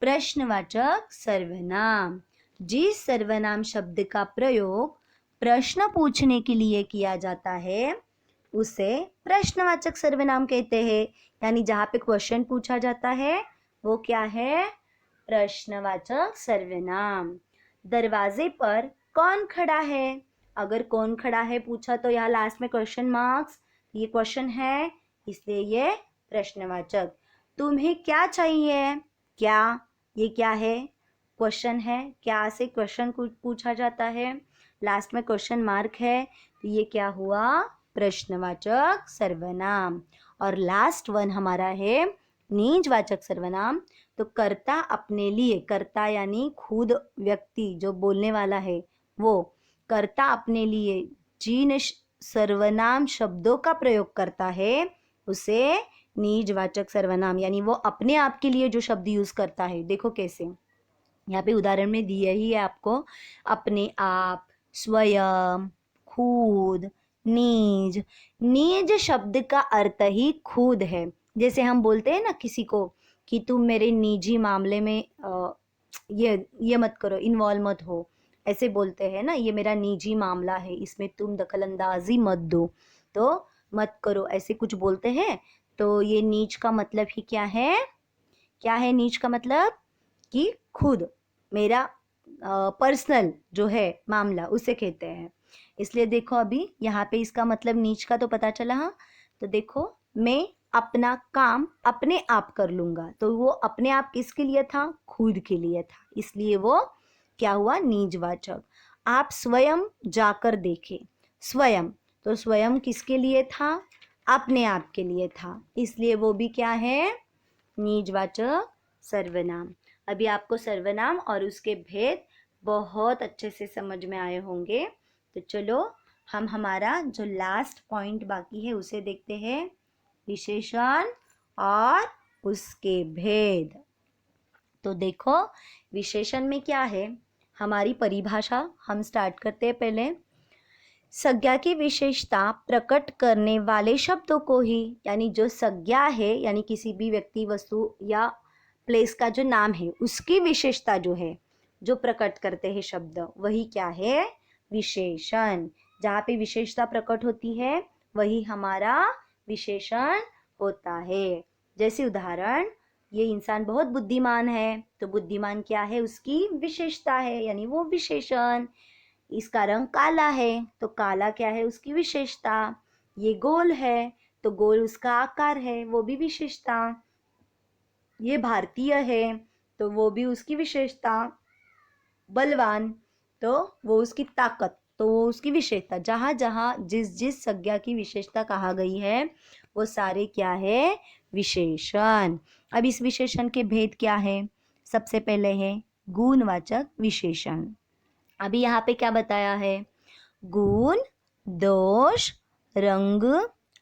प्रश्नवाचक सर्वनाम। जिस सर्वनाम शब्द का प्रयोग प्रश्न पूछने के लिए किया जाता है उसे प्रश्नवाचक सर्वनाम कहते हैं। यानी जहाँ पे क्वेश्चन पूछा जाता है वो क्या है, प्रश्नवाचक सर्वनाम। दरवाजे पर कौन खड़ा है, अगर कौन खड़ा है पूछा तो यहाँ लास्ट में क्वेश्चन मार्क्स, ये क्वेश्चन है इसलिए ये प्रश्नवाचक। तुम्हें क्या चाहिए, क्या, ये क्या है, क्वेश्चन है, क्या से क्वेश्चन पूछा जाता है, लास्ट में क्वेश्चन मार्क है, तो ये क्या हुआ, प्रश्नवाचक सर्वनाम। और लास्ट वन हमारा है निजवाचक सर्वनाम। तो कर्ता अपने लिए, कर्ता यानी खुद व्यक्ति जो बोलने वाला है वो, कर्ता अपने लिए जिन सर्वनाम शब्दों का प्रयोग करता है उसे निजवाचक सर्वनाम, यानी वो अपने आप के लिए जो शब्द यूज करता है। देखो कैसे, यहाँ पे उदाहरण में दिया ही है आपको, अपने आप, स्वयं, खुद, निज। निज शब्द का अर्थ ही खुद है। जैसे हम बोलते हैं ना किसी को कि तुम मेरे निजी मामले में ये मत करो, इन्वॉल्व मत हो, ऐसे बोलते हैं ना, ये मेरा निजी मामला है इसमें तुम दखलंदाजी मत दो, तो मत करो, ऐसे कुछ बोलते हैं। तो ये नीच का मतलब ही क्या है, क्या है नीच का मतलब, कि खुद मेरा पर्सनल जो है मामला उसे कहते हैं। इसलिए देखो अभी यहाँ पे इसका मतलब नीच का तो पता चला। हाँ, तो देखो मैं अपना काम अपने आप कर लूँगा, तो वो अपने आप किसके लिए था, खुद के लिए था, इसलिए वो क्या हुआ, निजवाचक। आप स्वयं जाकर देखें, स्वयं, तो स्वयं किसके लिए था, अपने आप के लिए था, इसलिए वो भी क्या है, निजवाचक सर्वनाम। अभी आपको सर्वनाम और उसके भेद बहुत अच्छे से समझ में आए होंगे। तो चलो हम हमारा जो लास्ट पॉइंट बाकी है उसे देखते हैं, विशेषण और उसके भेद। तो देखो विशेषण में क्या है, हमारी परिभाषा हम स्टार्ट करते हैं पहले। संज्ञा की विशेषता प्रकट करने वाले शब्दों को ही, यानी जो संज्ञा है यानी किसी भी व्यक्ति, वस्तु या प्लेस का जो नाम है उसकी विशेषता जो है, जो प्रकट करते हैं शब्द, वही क्या है, विशेषण। जहाँ पे विशेषता प्रकट होती है वही हमारा विशेषण होता है। जैसे उदाहरण, ये इंसान बहुत बुद्धिमान है, तो बुद्धिमान क्या है, उसकी विशेषता है, यानी वो विशेषण। इसका रंग काला है तो काला क्या है, उसकी विशेषता। ये गोल है तो गोल उसका आकार है, वो भी विशेषता। ये भारतीय है तो वो भी उसकी विशेषता। बलवान तो वो उसकी ताकत, तो वो उसकी विशेषता। जहाँ जहाँ जिस जिस संज्ञा की विशेषता कहा गई है वो सारे क्या है, विशेषण। अब इस विशेषण के भेद क्या है, सबसे पहले है गुणवाचक विशेषण। अभी यहाँ पे क्या बताया है, गुण, दोष, रंग,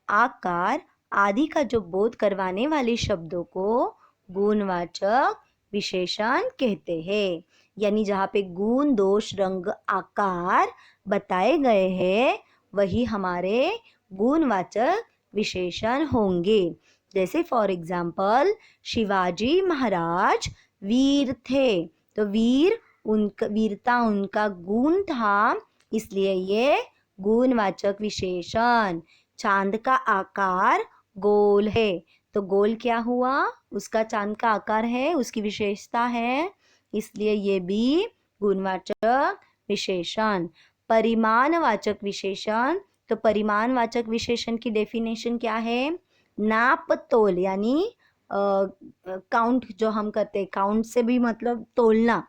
आकार आदि का जो बोध करवाने वाले शब्दों को गुणवाचक विशेषण कहते हैं। यानी जहाँ पे गुण, दोष, रंग, आकार बताए गए हैं वही हमारे गुणवाचक विशेषण होंगे। जैसे फॉर एग्जाम्पल शिवाजी महाराज वीर थे, तो वीरता उनका गुण था, इसलिए ये गुणवाचक विशेषण। चांद का आकार गोल है, तो गोल क्या हुआ, उसका चांद का आकार है, उसकी विशेषता है, इसलिए ये भी गुणवाचक विशेषण। परिमाणवाचक विशेषण, तो परिमाणवाचक विशेषण की डेफिनेशन क्या है, नाप तोल यानी काउंट जो हम करते हैं, काउंट से भी मतलब तोलना,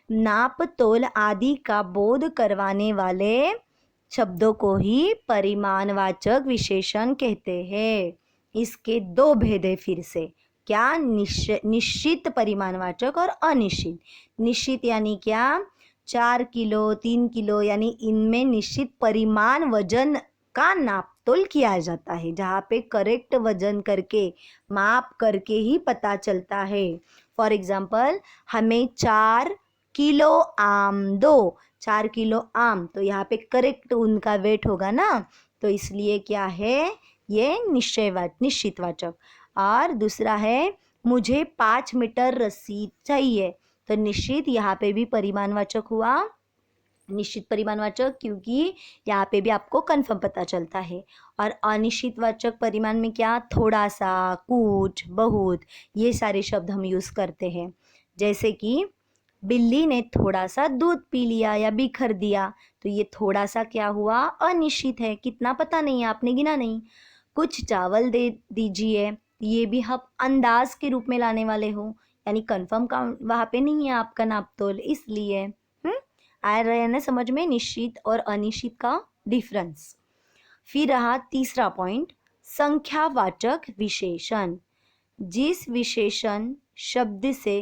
नाप तोल आदि का बोध करवाने वाले शब्दों को ही परिमाणवाचक विशेषण कहते हैं। इसके दो भेद है फिर से, क्या, निश्चित परिमाणवाचक और अनिश्चित। निश्चित यानी क्या, 4 किलो 3 किलो यानी इनमें निश्चित परिमाण वजन का नापतोल किया जाता है, जहाँ पे करेक्ट वजन करके माप करके ही पता चलता है। फॉर एग्जाम्पल हमें 4 किलो आम दो, 4 किलो आम, तो यहाँ पे करेक्ट उनका वेट होगा ना, तो इसलिए क्या है, ये निश्चितवाचक। और दूसरा है मुझे 5 मीटर रस्सी चाहिए, तो निश्चित यहाँ पे भी परिमाणवाचक हुआ, निश्चित परिमाणवाचक, क्योंकि यहाँ पे भी आपको कंफर्म पता चलता है। और अनिश्चितवाचक परिमाण में क्या, थोड़ा सा, कुछ, बहुत, ये सारे शब्द हम यूज़ करते हैं। जैसे कि बिल्ली ने थोड़ा सा दूध पी लिया या बिखर दिया, तो ये थोड़ा सा क्या हुआ, अनिश्चित है, कितना पता नहीं है, आपने गिना नहीं। कुछ चावल दे दीजिए, ये भी हम अंदाज के रूप में लाने वाले हो, यानी कंफर्म काउंट वहाँ पे नहीं है आपका नापतोल, इसलिए आ रहे हैं ना समझ में, निश्चित और अनिश्चित का डिफरेंस। फिर रहा तीसरा पॉइंट, संख्यावाचक विशेषण। जिस विशेषण शब्द से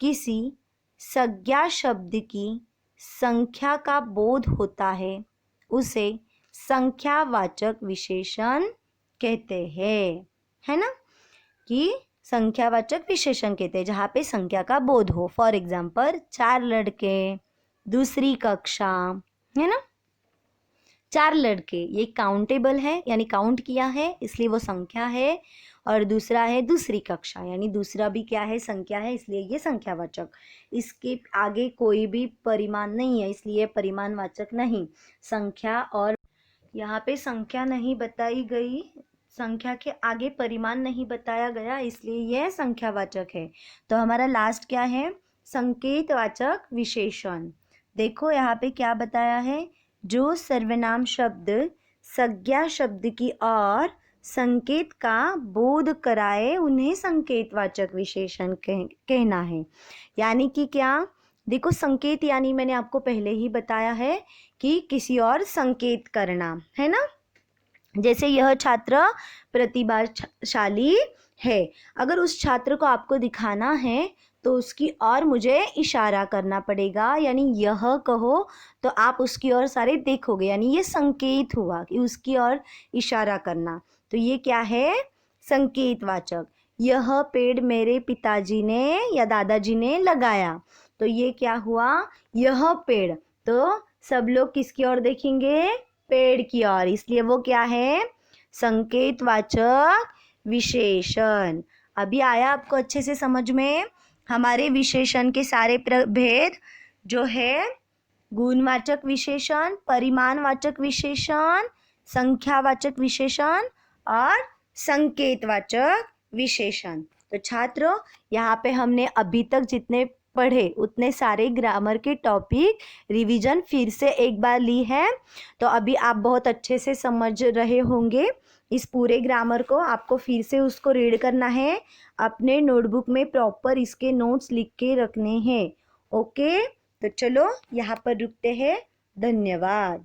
किसी संज्ञा शब्द की संख्या का बोध होता है उसे संख्यावाचक विशेषण कहते हैं, है ना, कि संख्यावाचक विशेषण कहते हैं जहाँ पे संख्या का बोध हो। फॉर एग्जाम्पल 4 लड़के, दूसरी कक्षा, है ना, 4 लड़के, ये काउंटेबल है यानी काउंट किया है इसलिए वो संख्या है, और दूसरा है दूसरी कक्षा, यानी दूसरा भी क्या है, संख्या है, इसलिए ये संख्यावाचक। इसके आगे कोई भी परिमाण नहीं है, इसलिए परिमाणवाचक नहीं। संख्या, और यहाँ पे संख्या नहीं बताई गई, संख्या के आगे परिमाण नहीं बताया गया, इसलिए यह संख्यावाचक है। तो हमारा लास्ट क्या है, संकेतवाचक विशेषण। देखो यहाँ पे क्या बताया है, जो सर्वनाम शब्द संज्ञा शब्द की और संकेत का बोध कराए उन्हें संकेतवाचक विशेषण कहना है। यानी कि क्या, देखो संकेत यानी मैंने आपको पहले ही बताया है कि किसी और संकेत करना, है ना। जैसे यह छात्र प्रतिभाशाली है, अगर उस छात्र को आपको दिखाना है तो उसकी ओर मुझे इशारा करना पड़ेगा, यानी यह कहो तो आप उसकी ओर सारे देखोगे, यानी ये संकेत हुआ कि उसकी ओर इशारा करना, तो ये क्या है, संकेतवाचक। यह पेड़ मेरे पिताजी ने या दादाजी ने लगाया, तो ये क्या हुआ, यह पेड़, तो सब लोग किसकी ओर देखेंगे, पेड़ की ओर, इसलिए वो क्या है, संकेतवाचक विशेषण। अभी आया आपको अच्छे से समझ में, हमारे विशेषण के सारे भेद जो है, गुणवाचक विशेषण, परिमाणवाचक विशेषण, संख्यावाचक विशेषण और संकेतवाचक विशेषण। तो छात्रों, यहाँ पे हमने अभी तक जितने पढ़े उतने सारे ग्रामर के टॉपिक रिवीजन फिर से एक बार ली है, तो अभी आप बहुत अच्छे से समझ रहे होंगे। इस पूरे ग्रामर को आपको फिर से उसको रीड करना है, अपने नोटबुक में प्रॉपर इसके नोट्स लिख के रखने हैं। ओके, तो चलो यहाँ पर रुकते हैं, धन्यवाद।